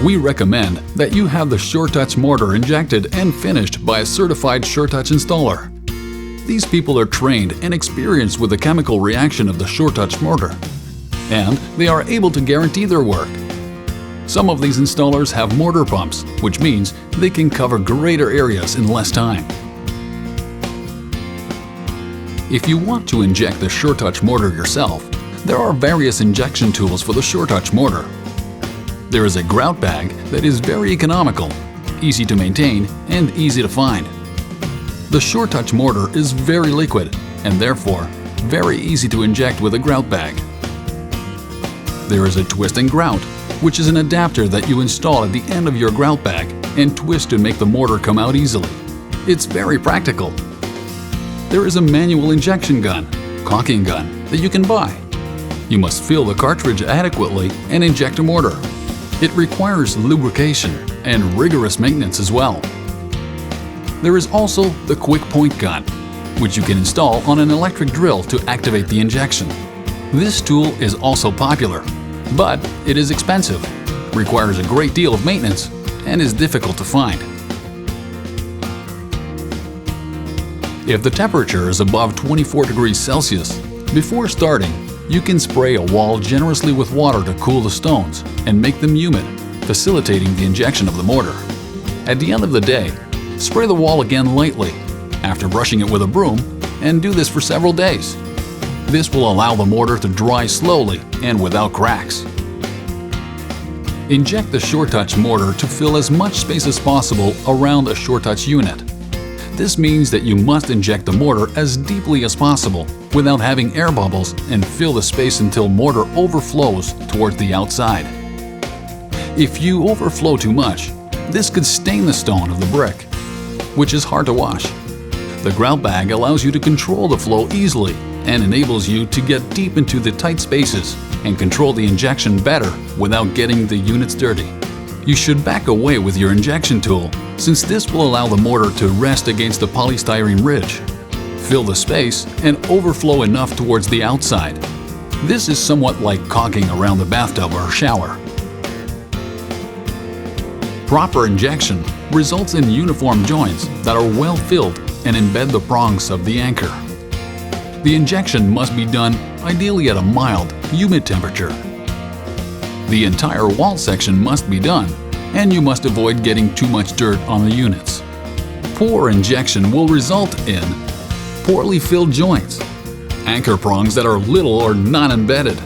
We recommend that you have the Suretouch mortar injected and finished by a certified Suretouch installer. These people are trained and experienced with the chemical reaction of the Suretouch mortar, and they are able to guarantee their work. Some of these installers have mortar pumps, which means they can cover greater areas in less time. If you want to inject the Suretouch mortar yourself, there are various injection tools for the Suretouch mortar. There is a grout bag that is very economical, easy to maintain, and easy to find. The Suretouch mortar is very liquid and therefore very easy to inject with a grout bag. There is a twist and grout, which is an adapter that you install at the end of your grout bag and twist to make the mortar come out easily. It's very practical. There is a manual injection gun, caulking gun, that you can buy. You must fill the cartridge adequately and inject a mortar. It requires lubrication and rigorous maintenance as well. There is also the quick point gun, which you can install on an electric drill to activate the injection. This tool is also popular, but it is expensive, requires a great deal of maintenance, and is difficult to find. If the temperature is above 24 degrees Celsius, before starting, you can spray a wall generously with water to cool the stones and make them humid, facilitating the injection of the mortar. At the end of the day, spray the wall again lightly, after brushing it with a broom, and do this for several days. This will allow the mortar to dry slowly and without cracks. Inject the Suretouch mortar to fill as much space as possible around a Suretouch unit. This means that you must inject the mortar as deeply as possible without having air bubbles and fill the space until mortar overflows towards the outside. If you overflow too much, this could stain the stone of the brick, which is hard to wash. The grout bag allows you to control the flow easily and enables you to get deep into the tight spaces and control the injection better without getting the units dirty. You should back away with your injection tool, since this will allow the mortar to rest against the polystyrene ridge, fill the space, and overflow enough towards the outside. This is somewhat like caulking around the bathtub or shower. Proper injection results in uniform joints that are well filled and embed the prongs of the anchor. The injection must be done ideally at a mild, humid temperature. The entire wall section must be done, and you must avoid getting too much dirt on the units. Poor injection will result in poorly filled joints, anchor prongs that are little or not embedded,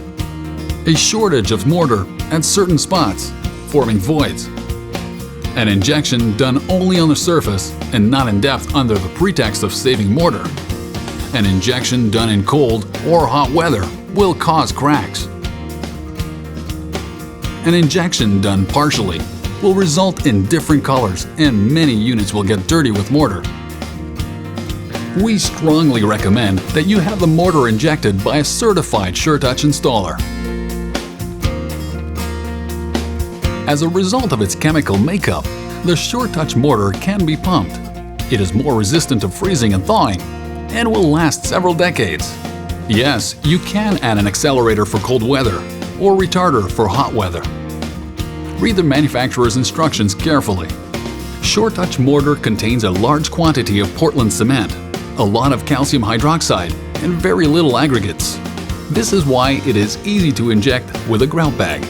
a shortage of mortar at certain spots, forming voids, an injection done only on the surface and not in depth under the pretext of saving mortar. An injection done in cold or hot weather will cause cracks. An injection done partially will result in different colors and many units will get dirty with mortar. We strongly recommend that you have the mortar injected by a certified Suretouch installer. As a result of its chemical makeup, the Suretouch mortar can be pumped. It is more resistant to freezing and thawing and will last several decades. Yes, you can add an accelerator for cold weather or retarder for hot weather. Read the manufacturer's instructions carefully. Suretouch mortar contains a large quantity of Portland cement, a lot of calcium hydroxide, and very little aggregates. This is why it is easy to inject with a grout bag.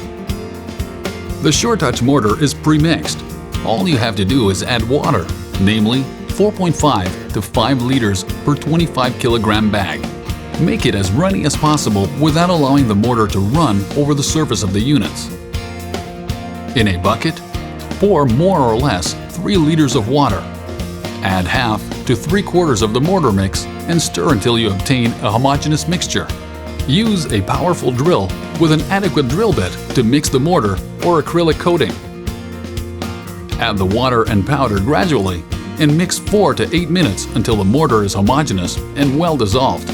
The Suretouch mortar is pre-mixed. All you have to do is add water, namely 4.5 to 5 liters per 25 kilogram bag. Make it as runny as possible without allowing the mortar to run over the surface of the units. In a bucket, pour more or less 3 liters of water. Add half to 3/4 of the mortar mix and stir until you obtain a homogeneous mixture. Use a powerful drill with an adequate drill bit to mix the mortar or acrylic coating. Add the water and powder gradually and mix 4 to 8 minutes until the mortar is homogeneous and well dissolved.